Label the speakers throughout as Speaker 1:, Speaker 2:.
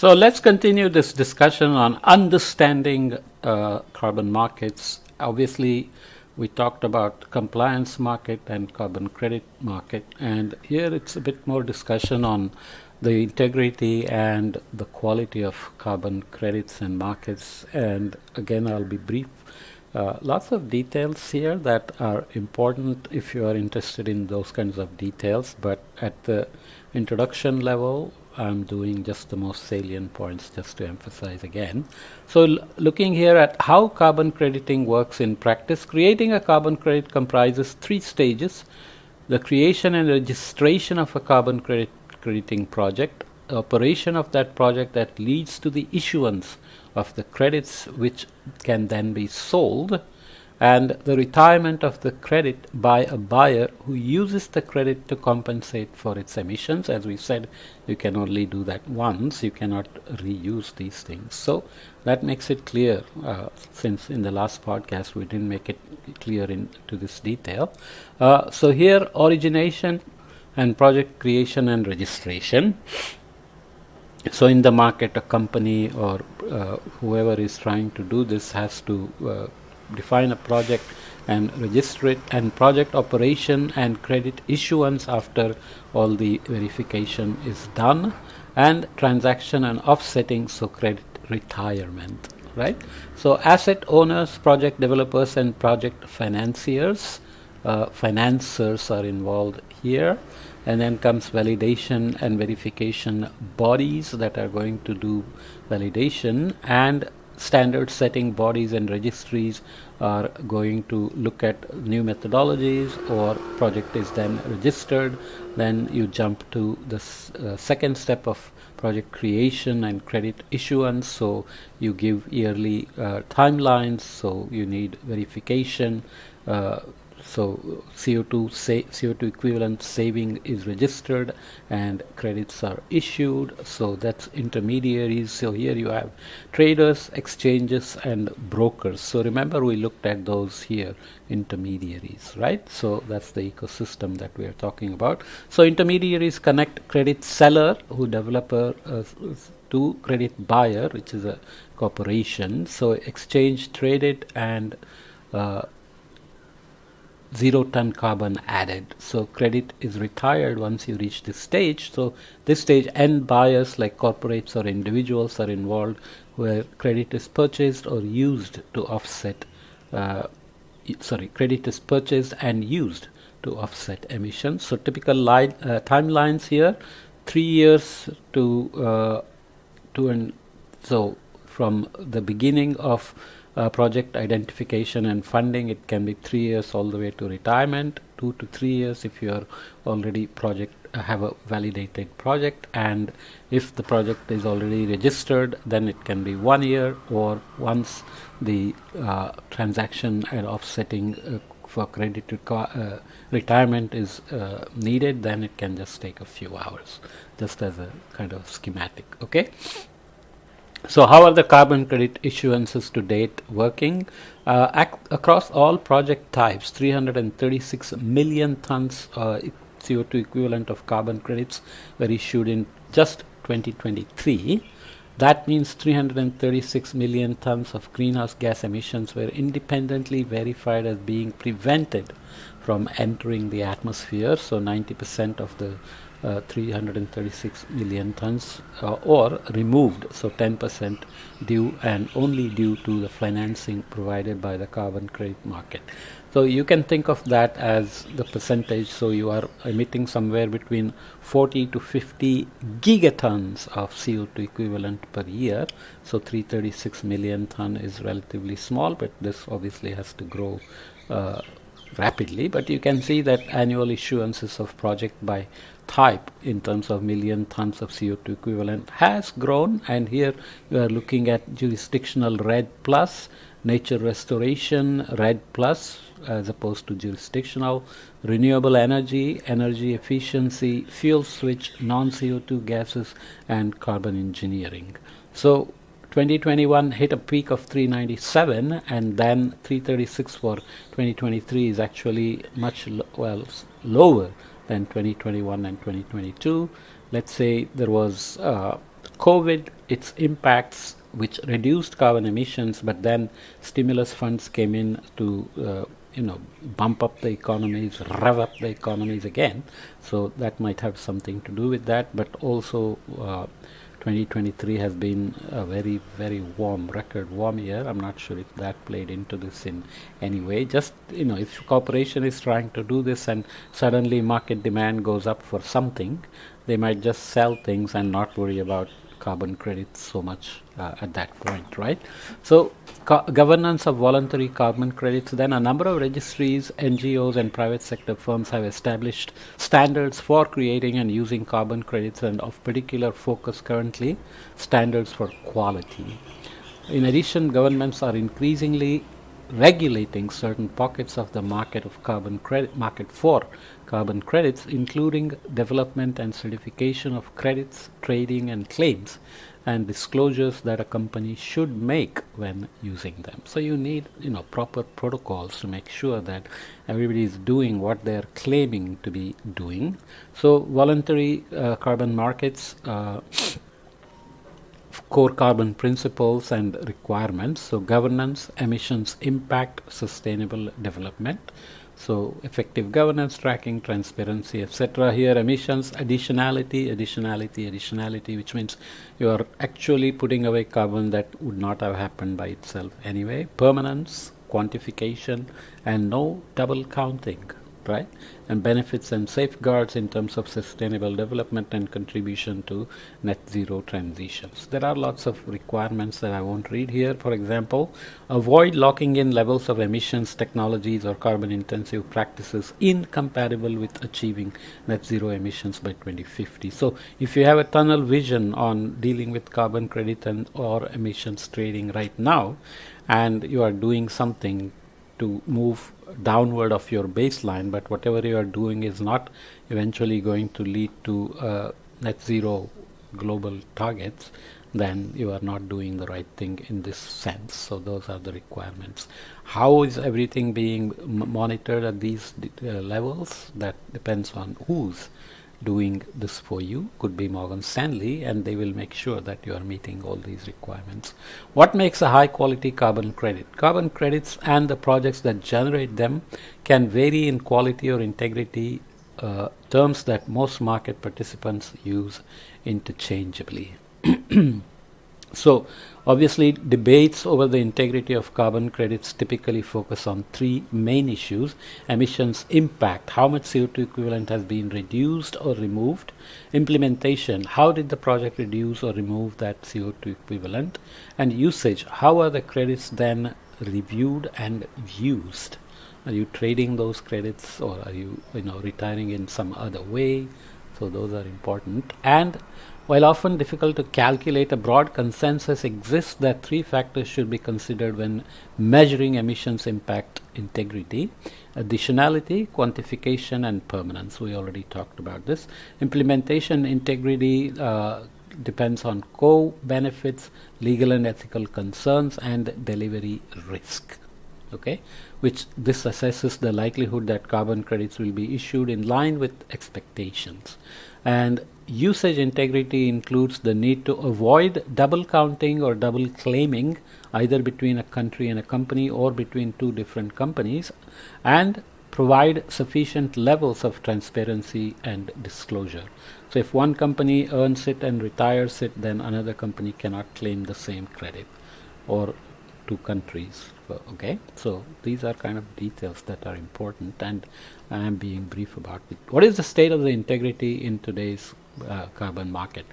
Speaker 1: So let's continue this discussion on understanding carbon markets. Obviously, we talked about compliance market and carbon credit market, and here it's a bit more discussion on the integrity and the quality of carbon credits and markets. And again, I'll be brief. Lots of details here that are important if you are interested in those kinds of details, but at the introduction level, I'm doing just the most salient points just to emphasize again. So looking here at how carbon crediting works in practice, creating a carbon credit comprises 3 stages: the creation and registration of a carbon crediting project, operation of that project that leads to the issuance of the credits which can then be sold, and the retirement of the credit by a buyer who uses the credit to compensate for its emissions. As we said, you can only do that once, you cannot reuse these things. So that makes it clear, since in the last podcast we didn't make it clear into this detail. So here, origination and project creation and registration. So in the market, a company or whoever is trying to do this has to define a project and register it, and project operation and credit issuance after all the verification is done, and transaction and offsetting, so credit retirement, right? So asset owners, project developers, and project financiers are involved here. And then comes validation and verification bodies that are going to do validation, and standard setting bodies and registries are going to look at new methodologies, or project is then registered. Then you jump to the second step of project creation and credit issuance. So you give yearly timelines, so you need verification. So CO2 equivalent saving is registered and credits are issued. So that's intermediaries. So here you have traders, exchanges, and brokers. So remember, we looked at those here, intermediaries, right? So that's the ecosystem that we are talking about. So intermediaries connect credit seller, who developer, to credit buyer, which is a corporation. So exchange traded and 0-ton carbon added. So credit is retired once you reach this stage. So this stage, end buyers like corporates or individuals are involved, where credit is purchased or used to offset credit is purchased and used to offset emissions. So typical timelines here, 3 years to and so from the beginning of project identification and funding, it can be 3 years all the way to retirement, 2 to 3 years if you are already have a validated project, and if the project is already registered, then it can be 1 year, or once the transaction and offsetting for credit retirement is needed, then it can just take a few hours, just as a kind of schematic. Okay. So how are the carbon credit issuances to date working? Across all project types, 336 million tons CO2 equivalent of carbon credits were issued in just 2023. That means 336 million tons of greenhouse gas emissions were independently verified as being prevented from entering the atmosphere. So 90% of the 336 million tons or removed, so 10% due, and only due to the financing provided by the carbon credit market. So you can think of that as the percentage. So you are emitting somewhere between 40 to 50 gigatons of CO2 equivalent per year. So 336 million ton is relatively small, but this obviously has to grow rapidly. But you can see that annual issuances of project by type in terms of million tons of CO2 equivalent has grown, and here we are looking at jurisdictional red plus, nature restoration red plus as opposed to jurisdictional, renewable energy, energy efficiency, fuel switch, non-CO2 gases, and carbon engineering. So 2021 hit a peak of 397, and then 336 for 2023 is actually much lower than 2021 and 2022. Let's say there was COVID its impacts, which reduced carbon emissions, but then stimulus funds came in to bump up the economies, rev up the economies again. So that might have something to do with that. But also 2023 has been a very, very record warm year. I'm not sure if that played into this in any way. Just, if corporation is trying to do this and suddenly market demand goes up for something, they might just sell things and not worry about carbon credits so much at that point, right? So governance of voluntary carbon credits, then a number of registries, NGOs and private sector firms have established standards for creating and using carbon credits, and of particular focus currently, standards for quality. In addition, governments are increasingly regulating certain pockets of the market for carbon credits, including development and certification of credits, trading and claims, and disclosures that a company should make when using them. So you need proper protocols to make sure that everybody is doing what they are claiming to be doing. So voluntary carbon markets, core carbon principles and requirements. So governance, emissions impact, sustainable development. So effective governance, tracking, transparency, etc. Here emissions, additionality, which means you are actually putting away carbon that would not have happened by itself anyway. Permanence, quantification, and no double counting, right? And benefits and safeguards in terms of sustainable development and contribution to net zero transitions. There are lots of requirements that I won't read here. For example, avoid locking in levels of emissions, technologies or carbon intensive practices incompatible with achieving net zero emissions by 2050. So if you have a tunnel vision on dealing with carbon credit and or emissions trading right now, and you are doing something to move downward of your baseline, but whatever you are doing is not eventually going to lead to net zero global targets, then you are not doing the right thing in this sense. So those are the requirements. How is everything being monitored at these levels? That depends on who's doing this for you. Could be Morgan Stanley, and they will make sure that you are meeting all these requirements. What makes a high quality carbon credit? Carbon credits and the projects that generate them can vary in quality or integrity, terms that most market participants use interchangeably. So obviously debates over the integrity of carbon credits typically focus on three main issues: emissions impact, how much CO2 equivalent has been reduced or removed; implementation, how did the project reduce or remove that CO2 equivalent; and usage, how are the credits then reviewed and used. Are you trading those credits, or are you retiring in some other way? So those are important. And while often difficult to calculate, a broad consensus exists that three factors should be considered when measuring emissions impact integrity: additionality, quantification, and permanence. We already talked about this. Implementation integrity depends on co-benefits, legal and ethical concerns, and delivery risk. Okay, which this assesses the likelihood that carbon credits will be issued in line with expectations. And usage integrity includes the need to avoid double counting or double claiming, either between a country and a company or between two different companies, and provide sufficient levels of transparency and disclosure. So if one company earns it and retires it, then another company cannot claim the same credit, or two countries. Okay, so these are kind of details that are important, and I am being brief about it. What is the state of the integrity in today's carbon market?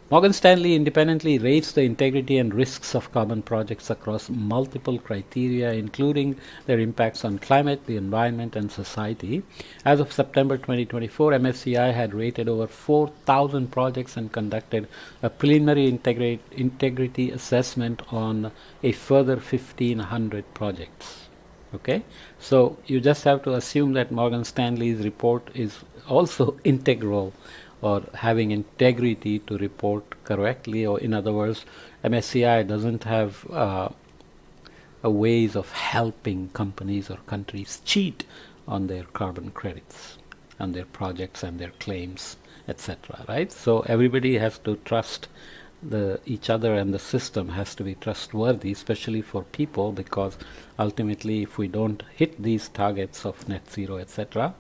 Speaker 1: Morgan Stanley independently rates the integrity and risks of carbon projects across multiple criteria, including their impacts on climate, the environment, and society. As of September 2024, MSCI had rated over 4,000 projects and conducted a preliminary integrity assessment on a further 1,500 projects. Okay, so you just have to assume that Morgan Stanley's report is also integral, or having integrity to report correctly, or in other words, MSCI doesn't have a ways of helping companies or countries cheat on their carbon credits, on their projects and their claims, etc. Right? So everybody has to trust each other and the system has to be trustworthy, especially for people, because ultimately if we don't hit these targets of net zero, etc.,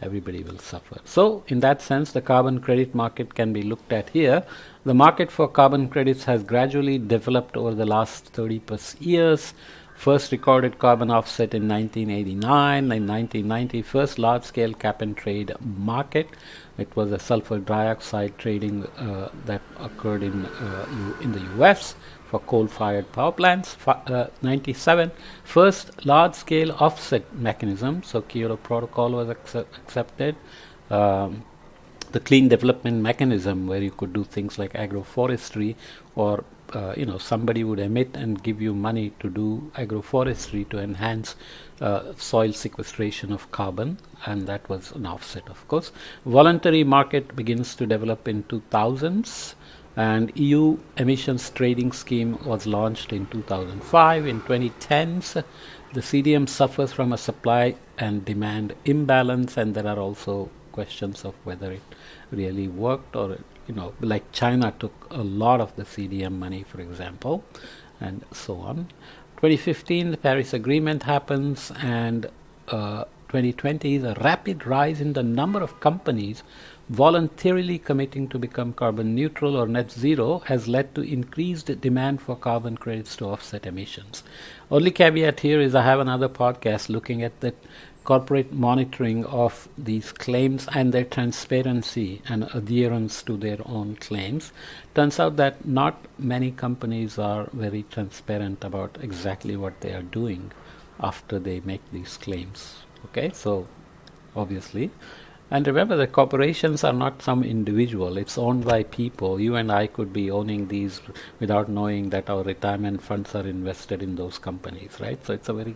Speaker 1: everybody will suffer. So in that sense, the carbon credit market can be looked at here. The market for carbon credits has gradually developed over the last 30 plus years. First recorded carbon offset in 1989. In 1990, first large-scale cap-and-trade market. It was a sulfur dioxide trading that occurred in the US for coal-fired power plants. 97, first large-scale offset mechanism. So Kyoto Protocol was accepted. The clean development mechanism, where you could do things like agroforestry, or somebody would emit and give you money to do agroforestry to enhance soil sequestration of carbon, and that was an offset, of course. Voluntary market begins to develop in 2000s, and EU emissions trading scheme was launched in 2005. In 2010s, the CDM suffers from a supply and demand imbalance, and there are also questions of whether it really worked, or like China took a lot of the CDM money, for example, and so on. 2015, the Paris Agreement happens, and 2020, the rapid rise in the number of companies voluntarily committing to become carbon neutral or net zero has led to increased demand for carbon credits to offset emissions. Only caveat here is I have another podcast looking at the corporate monitoring of these claims and their transparency and adherence to their own claims. Turns out that not many companies are very transparent about exactly what they are doing after they make these claims. Okay, so obviously, and remember that corporations are not some individual, it's owned by people. You and I could be owning these without knowing that our retirement funds are invested in those companies, right? So it's a very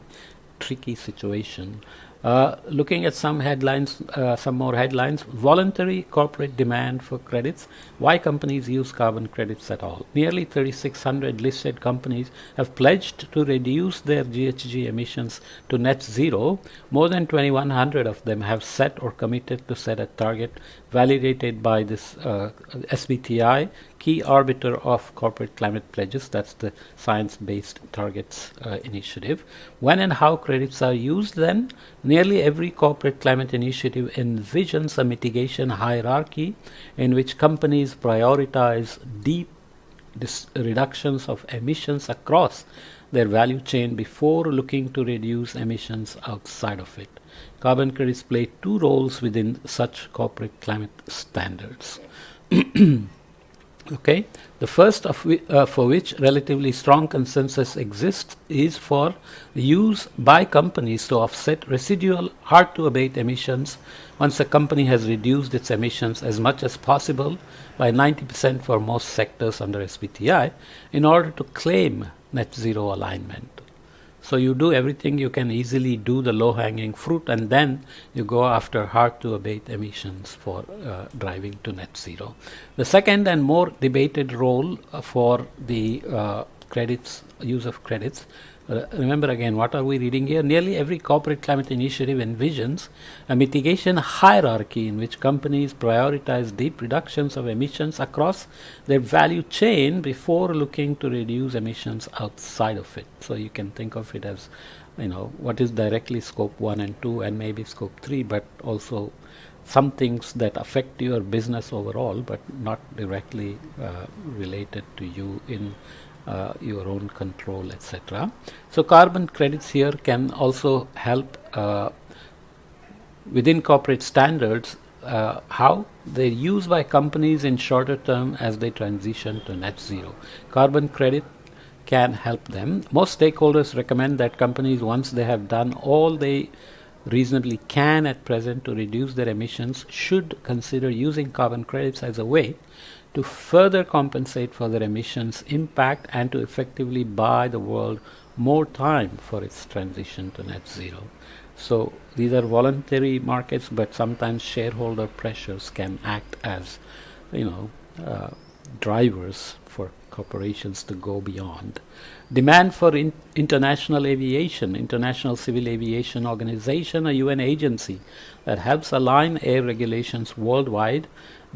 Speaker 1: tricky situation. Looking at some headlines, some more headlines. Voluntary corporate demand for credits. Why companies use carbon credits at all? Nearly 3,600 listed companies have pledged to reduce their GHG emissions to net zero. More than 2,100 of them have set or committed to set a target validated by this SBTI, key arbiter of corporate climate pledges. That's the Science-Based Targets Initiative. When and how credits are used then? Nearly every corporate climate initiative envisions a mitigation hierarchy in which companies prioritize deep reductions of emissions across their value chain before looking to reduce emissions outside of it. Carbon credits play two roles within such corporate climate standards. Okay, the first of for which relatively strong consensus exists is for the use by companies to offset residual hard-to-abate emissions once a company has reduced its emissions as much as possible by 90% for most sectors under SBTI in order to claim net zero alignment. So you do everything you can easily do, the low-hanging fruit, and then you go after hard-to-abate emissions for driving to net zero. The second and more debated role for the use of credits. Remember again, what are we reading here? Nearly every corporate climate initiative envisions a mitigation hierarchy in which companies prioritize deep reductions of emissions across their value chain before looking to reduce emissions outside of it. So you can think of it as, what is directly scope 1 and 2 and maybe scope 3, but also some things that affect your business overall, but not directly related to you in your own control, etc. So carbon credits here can also help within corporate standards, how they're used by companies in shorter term as they transition to net zero. Carbon credit can help them. Most stakeholders recommend that companies, once they have done all they reasonably can at present to reduce their emissions, should consider using carbon credits as a way to further compensate for their emissions impact and to effectively buy the world more time for its transition to net zero. So these are voluntary markets, but sometimes shareholder pressures can act as, drivers for corporations to go beyond. Demand for international aviation. International Civil Aviation Organization, a UN agency that helps align air regulations worldwide,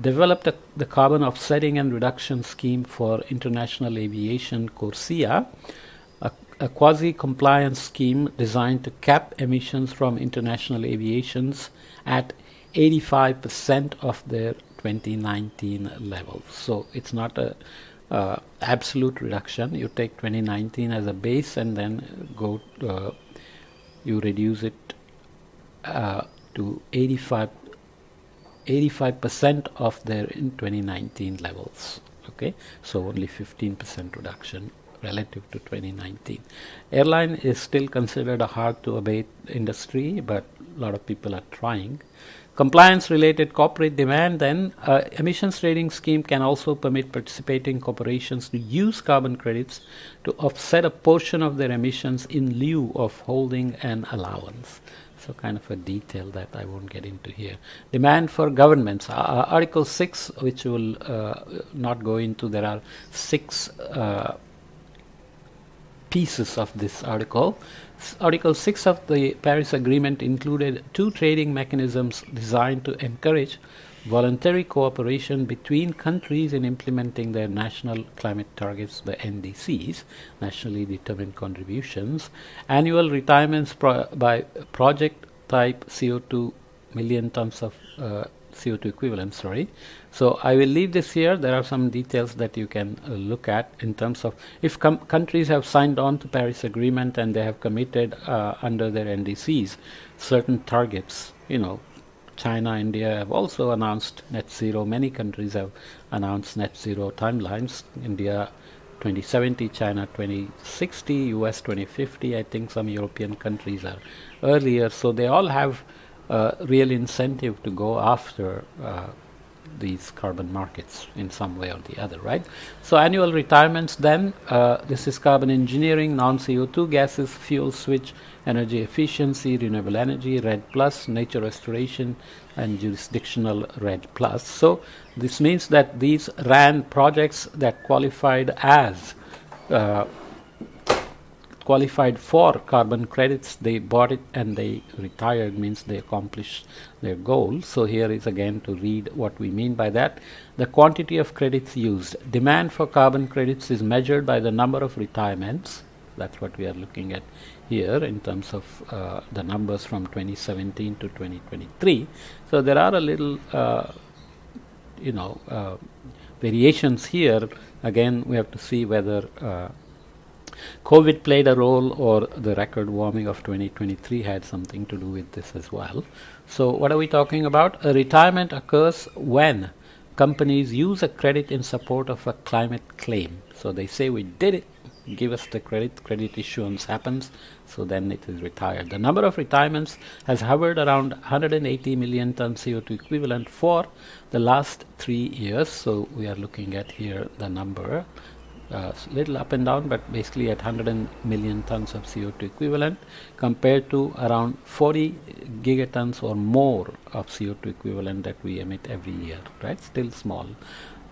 Speaker 1: developed the carbon offsetting and reduction scheme for international aviation, CORSIA, a quasi-compliance scheme designed to cap emissions from international aviations at 85% of their 2019 levels. So it's not a absolute reduction. You take 2019 as a base and then go you reduce it to 85% of their in 2019 levels. Okay, so only 15% reduction relative to 2019. Airline is still considered a hard to abate industry, but a lot of people are trying. Compliance related corporate demand, then emissions trading scheme can also permit participating corporations to use carbon credits to offset a portion of their emissions in lieu of holding an allowance. So kind of a detail that I won't get into here. Demand for governments. Article 6, which will not go into, there are 6 pieces of this article. Article 6 of the Paris Agreement included 2 trading mechanisms designed to encourage voluntary cooperation between countries in implementing their national climate targets, the NDCs, nationally determined contributions, annual retirements by project type CO2 million tons of CO2 equivalent, So I will leave this here. There are some details that you can look at in terms of if countries have signed on to Paris Agreement and they have committed under their NDCs certain targets. China, India have also announced net zero. Many countries have announced net zero timelines. India 2070, China 2060, US 2050. I think some European countries are earlier. So they all have real incentive to go after these carbon markets in some way or the other, right? So annual retirements then, this is carbon engineering, non-CO2 gases, fuel switch, energy efficiency, renewable energy, RED+, nature restoration, and jurisdictional RED+. So this means that these RAN projects that qualified for carbon credits, they bought it and they retired, means they accomplished their goal. So here is again to read what we mean by that. The quantity of credits used. Demand for carbon credits is measured by the number of retirements. That's what we are looking at here in terms of the numbers from 2017 to 2023. So there are a little variations here. Again, we have to see whether COVID played a role or the record warming of 2023 had something to do with this as well. So what are we talking about? A retirement occurs when companies use a credit in support of a climate claim. So they say we did it, give us the credit issuance happens, so then it is retired. The number of retirements has hovered around 180 million ton CO2 equivalent for the last 3 years. So we are looking at here the number. Little up and down, but basically at 100 million tons of CO2 equivalent compared to around 40 gigatons or more of CO2 equivalent that we emit every year, right? Still small.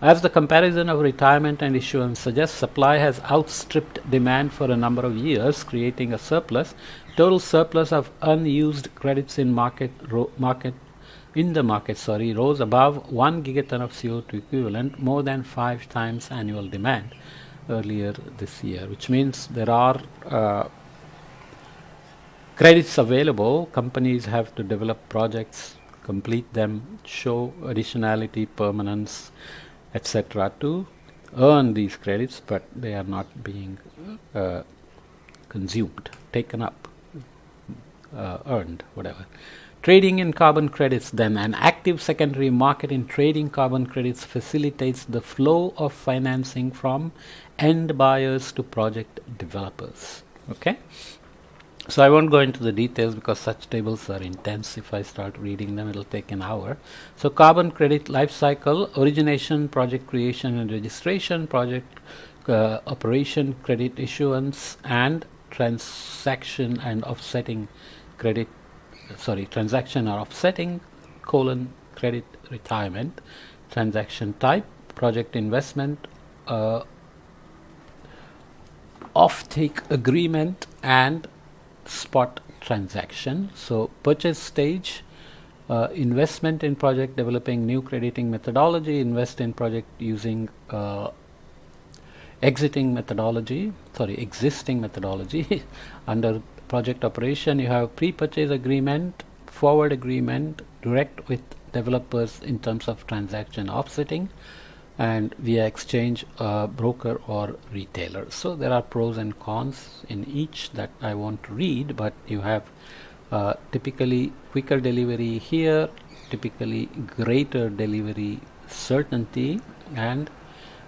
Speaker 1: As the comparison of retirement and issuance suggests, supply has outstripped demand for a number of years, creating a surplus. Total surplus of unused credits in the market rose above 1 gigaton of CO2 equivalent, more than 5 times annual demand earlier this year, which means there are credits available. Companies have to develop projects, complete them, show additionality, permanence, etc. to earn these credits, but they are not being consumed, taken up, earned, whatever. Trading in carbon credits then. An active secondary market in trading carbon credits facilitates the flow of financing from end buyers to project developers. Okay? So I won't go into the details because such tables are intense. If I start reading them, it'll take an hour. So carbon credit life cycle: origination, project creation and registration, project operation, credit issuance, and transaction and offsetting credit. Transaction or offsetting, credit retirement. Transaction type: project investment, offtake agreement and spot transaction. So purchase stage, investment in project, developing new crediting methodology, invest in project using existing methodology under project operation. You have pre-purchase agreement, forward agreement, direct with developers in terms of transaction offsetting, and via exchange, broker or retailer. So there are pros and cons in each that I won't read, but you have typically quicker delivery here, typically greater delivery certainty, and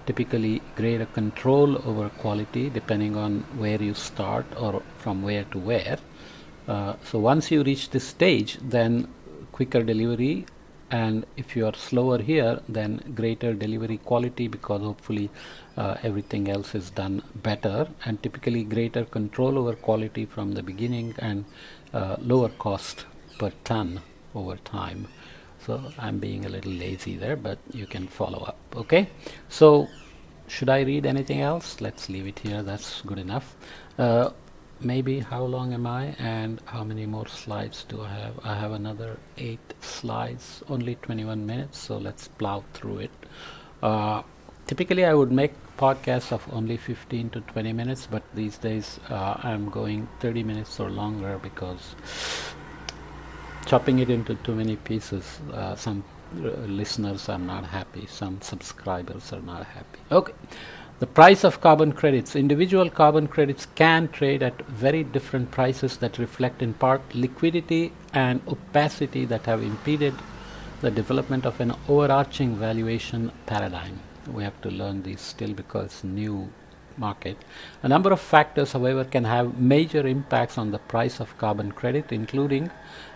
Speaker 1: typically greater control over quality depending on where you start or from where to where. So once you reach this stage, then quicker delivery, and if you are slower here, then greater delivery quality, because hopefully everything else is done better, and typically greater control over quality from the beginning, and lower cost per ton over time. So I'm being a little lazy there, but you can follow up. Okay, so should I read anything else? Let's leave it here. That's good enough. Maybe how long am I, and how many more slides do I have? I have another 8 slides, only 21 minutes, so let's plow through it. Typically I would make podcasts of only 15 to 20 minutes, but these days I'm going 30 minutes or longer, because chopping it into too many pieces, some listeners are not happy, some subscribers are not happy. Okay. The price of carbon credits. Individual carbon credits can trade at very different prices that reflect in part liquidity and opacity that have impeded the development of an overarching valuation paradigm. We have to learn these still because it's new market. A number of factors, however, can have major impacts on the price of carbon credit, including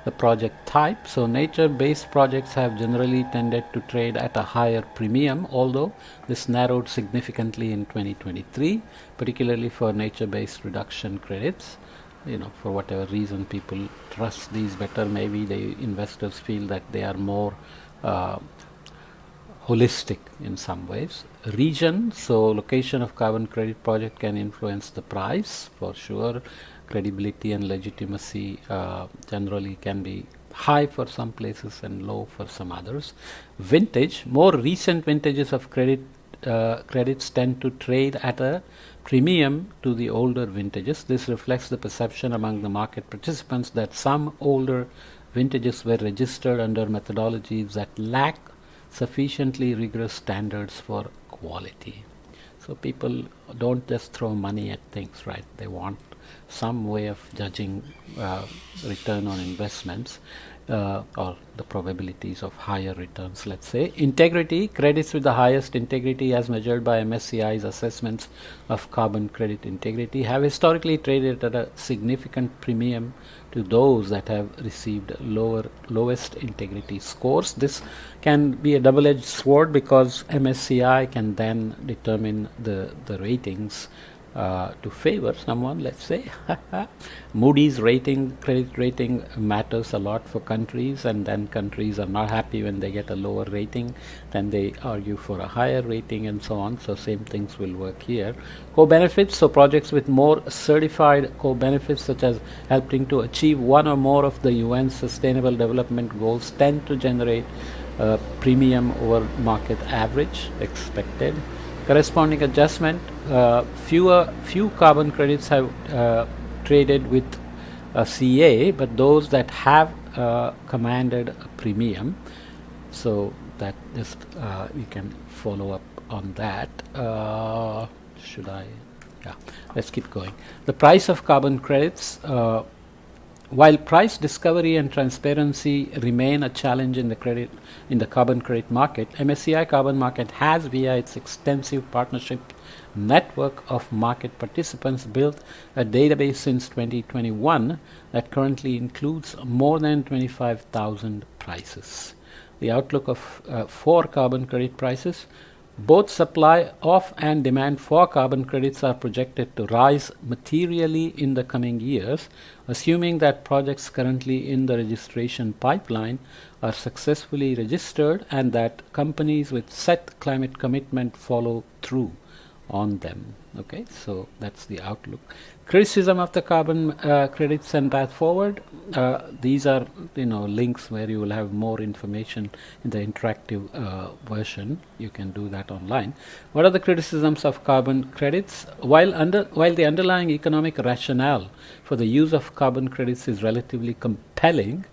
Speaker 1: the project type. So nature-based projects have generally tended to trade at a higher premium, although this narrowed significantly in 2023, particularly for nature-based reduction credits. For whatever reason, people trust these better. Maybe the investors feel that they are more holistic in some ways. Region, so location of carbon credit project can influence the price for sure. Credibility and legitimacy generally can be high for some places and low for some others. Vintage, more recent vintages of credits tend to trade at a premium to the older vintages. This reflects the perception among the market participants that some older vintages were registered under methodologies that lack sufficiently rigorous standards for quality. So people don't just throw money at things, right? They want some way of judging return on investments, or the probabilities of higher returns, let's say. Integrity, credits with the highest integrity as measured by MSCI's assessments of carbon credit integrity have historically traded at a significant premium to those that have received lowest integrity scores. This can be a double-edged sword, because MSCI can then determine the ratings to favor someone, let's say. Moody's rating, credit rating, matters a lot for countries, and then countries are not happy when they get a lower rating, then they argue for a higher rating, and so on. So same things will work here. Co-benefits, so projects with more certified co-benefits, such as helping to achieve one or more of the UN Sustainable Development Goals, tend to generate premium over market average expected. Corresponding adjustment, few carbon credits have traded with a CA, but those that have commanded a premium. So that just we can follow up on that. Should I? Yeah, let's keep going. The price of carbon credits. While price discovery and transparency remain a challenge in the carbon credit market, MSCI Carbon Market has, via its extensive partnership network of market participants, built a database since 2021 that currently includes more than 25,000 prices. The outlook for carbon credit prices. Both supply of and demand for carbon credits are projected to rise materially in the coming years, assuming that projects currently in the registration pipeline are successfully registered and that companies with set climate commitment follow through on them. Okay, so that's the outlook. Criticism of the carbon credits and path forward. These are links where you will have more information in the interactive version. You can do that online. What are the criticisms of carbon credits? While the underlying economic rationale for the use of carbon credits is relatively compelling,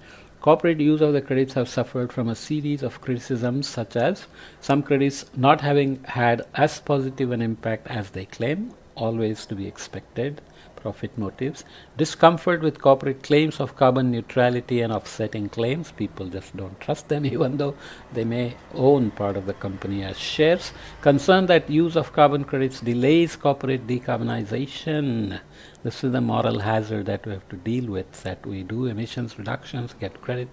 Speaker 1: corporate use of the credits have suffered from a series of criticisms, such as some credits not having had as positive an impact as they claim, always to be expected, profit motives, discomfort with corporate claims of carbon neutrality and offsetting claims. People just don't trust them even though they may own part of the company as shares. Concern that use of carbon credits delays corporate decarbonization. This is the moral hazard that we have to deal with, that we do emissions reductions, get credit,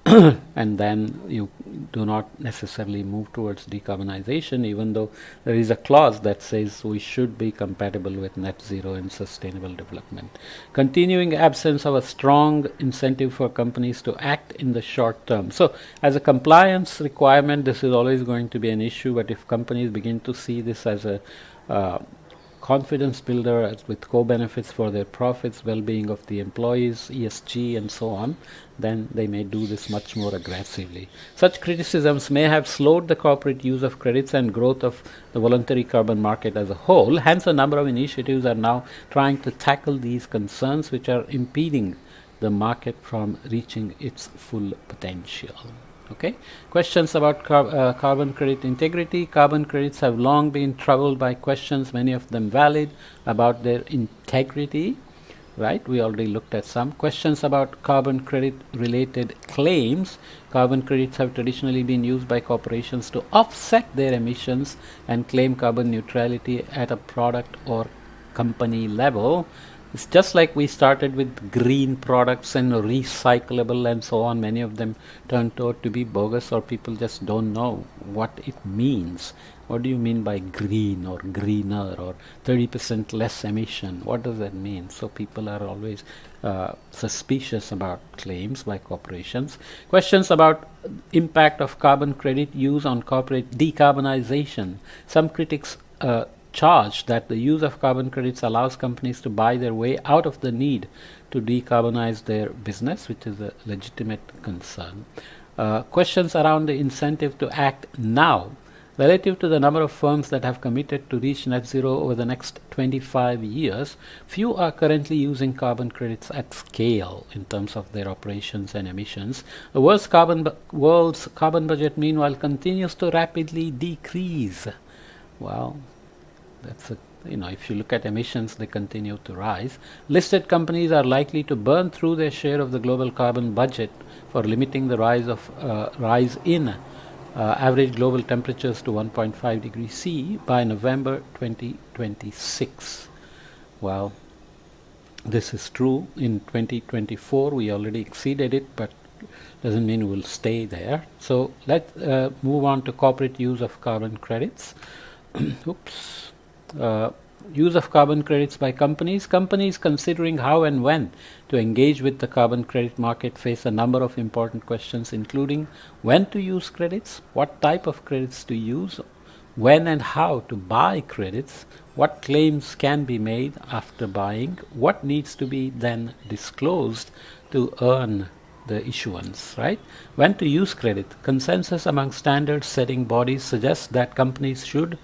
Speaker 1: and then you do not necessarily move towards decarbonization, even though there is a clause that says we should be compatible with net zero and sustainable development. Continuing absence of a strong incentive for companies to act in the short term. So as a compliance requirement, this is always going to be an issue, but if companies begin to see this as a confidence builder with co-benefits for their profits, well-being of the employees, ESG and so on, then they may do this much more aggressively. Such criticisms may have slowed the corporate use of credits and growth of the voluntary carbon market as a whole. Hence, a number of initiatives are now trying to tackle these concerns, which are impeding the market from reaching its full potential. Okay. Questions about carbon credit integrity. Carbon credits have long been troubled by questions, many of them valid, about their integrity. Right? We already looked at some. Questions about carbon credit related claims. Carbon credits have traditionally been used by corporations to offset their emissions and claim carbon neutrality at a product or company level. It's just like we started with green products and recyclable and so on. Many of them turned out to be bogus, or people just don't know what it means. What do you mean by green or greener or 30% less emission? What does that mean? So people are always suspicious about claims by corporations. Questions about impact of carbon credit use on corporate decarbonization. Some critics charge that the use of carbon credits allows companies to buy their way out of the need to decarbonize their business, which is a legitimate concern. Questions around the incentive to act now. Relative to the number of firms that have committed to reach net zero over the next 25 years, few are currently using carbon credits at scale in terms of their operations and emissions. The world's carbon budget, meanwhile, continues to rapidly decrease. Well, that's if you look at emissions, they continue to rise. Listed companies are likely to burn through their share of the global carbon budget for limiting the rise in average global temperatures to 1.5 degrees C by November 2026. Well, this is true. In 2024, we already exceeded it, but doesn't mean we'll stay there. So let's move on to corporate use of carbon credits. Oops. Use of carbon credits by companies. Companies considering how and when to engage with the carbon credit market face a number of important questions, including when to use credits, what type of credits to use, when and how to buy credits, what claims can be made after buying, what needs to be then disclosed to earn the issuance, right? When to use credit. Consensus among standard setting bodies suggests that companies should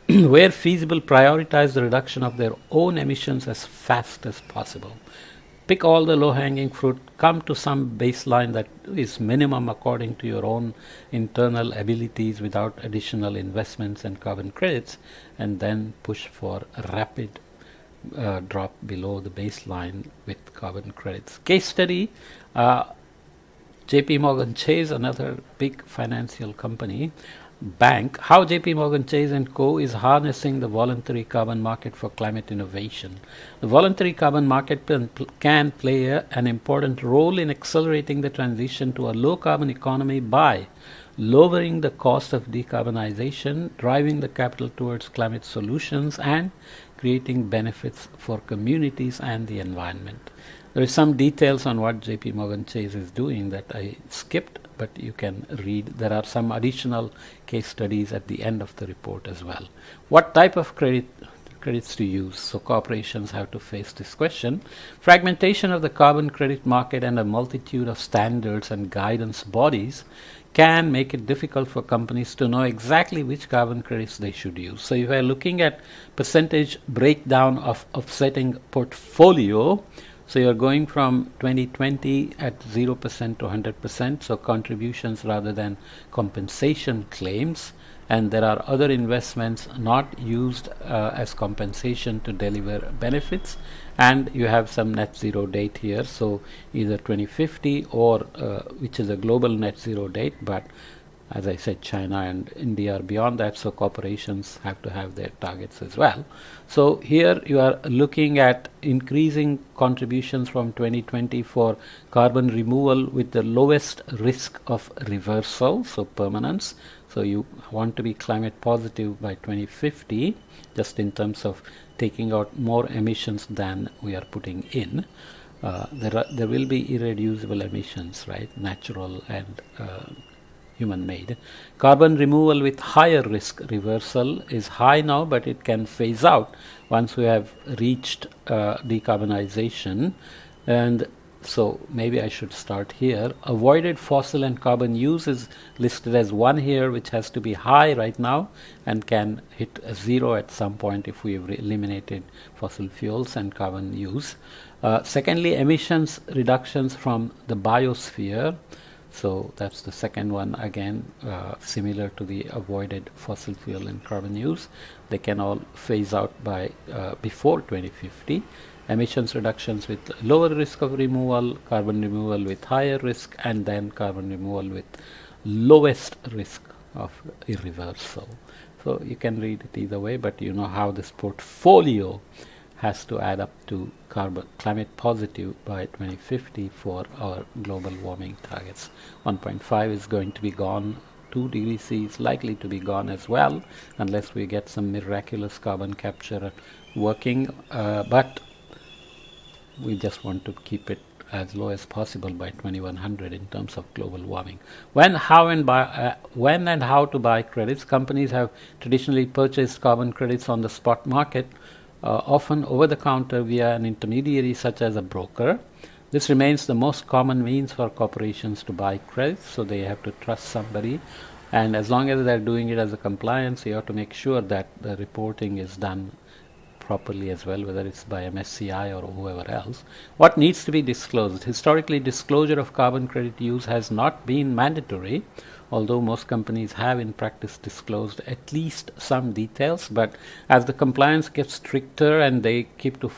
Speaker 1: where feasible, prioritize the reduction of their own emissions as fast as possible. Pick all the low-hanging fruit, come to some baseline that is minimum according to your own internal abilities without additional investments and carbon credits, and then push for a rapid drop below the baseline with carbon credits. Case study, JP Morgan Chase, another big financial company, bank, how JP Morgan Chase & Co. is harnessing the voluntary carbon market for climate innovation. The voluntary carbon market can play an important role in accelerating the transition to a low-carbon economy by lowering the cost of decarbonization, driving the capital towards climate solutions, and creating benefits for communities and the environment. There is some details on what JP Morgan Chase is doing that I skipped. but you can read. There are some additional case studies at the end of the report as well. What type of credits to use? So corporations have to face this question. Fragmentation of the carbon credit market and a multitude of standards and guidance bodies can make it difficult for companies to know exactly which carbon credits they should use. So if we're looking at percentage breakdown of offsetting portfolio, so you're going from 2020 at 0% to 100%, so contributions rather than compensation claims, and there are other investments not used as compensation to deliver benefits, and you have some net zero date here, so either 2050 or which is a global net zero date, but as I said, China and India are beyond that, so corporations have to have their targets as well. So here you are looking at increasing contributions from 2020 for carbon removal with the lowest risk of reversal, so permanence. So you want to be climate positive by 2050, just in terms of taking out more emissions than we are putting in. There will be irreducible emissions, right? Natural and human-made. Carbon removal with higher risk reversal is high now, but it can phase out once we have reached decarbonization. And so maybe I should start here. Avoided fossil and carbon use is listed as one here, which has to be high right now and can hit a zero at some point if we have eliminated fossil fuels and carbon use. Secondly, emissions reductions from the biosphere. So that's the second one, again similar to the avoided fossil fuel and carbon use. They can all phase out by before 2050. Emissions reductions with lower risk of removal, carbon removal with higher risk, and then carbon removal with lowest risk of irreversible. So you can read it either way, but you know how this portfolio has to add up to climate positive by 2050 for our global warming targets. 1.5 is going to be gone. 2 degrees C is likely to be gone as well, unless we get some miraculous carbon capture working. But we just want to keep it as low as possible by 2100 in terms of global warming. When and how to buy credits? Companies have traditionally purchased carbon credits on the spot market, often over the counter via an intermediary such as a broker. This remains the most common means for corporations to buy credits, so they have to trust somebody, and as long as they're doing it as a compliance, you have to make sure that the reporting is done properly as well, whether it's by MSCI or whoever else. What needs to be disclosed? Historically, disclosure of carbon credit use has not been mandatory, although most companies have in practice disclosed at least some details. But as the compliance gets stricter and they keep to,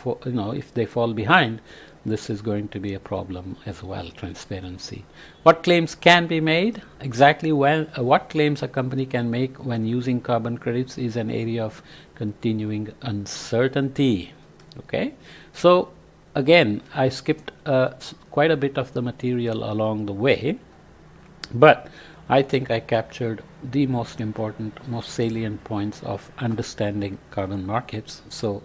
Speaker 1: if they fall behind, this is going to be a problem as well, transparency. What claims can be made? Exactly what claims a company can make when using carbon credits is an area of continuing uncertainty. Okay, so again, I skipped quite a bit of the material along the way, but I think I captured the most important, most salient points of understanding carbon markets. So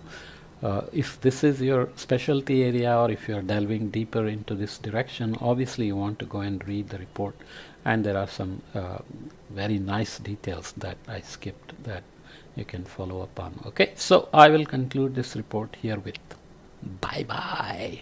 Speaker 1: if this is your specialty area, or if you're delving deeper into this direction, obviously you want to go and read the report, and there are some very nice details that I skipped that you can follow up on. Okay, so I will conclude this report here with bye bye.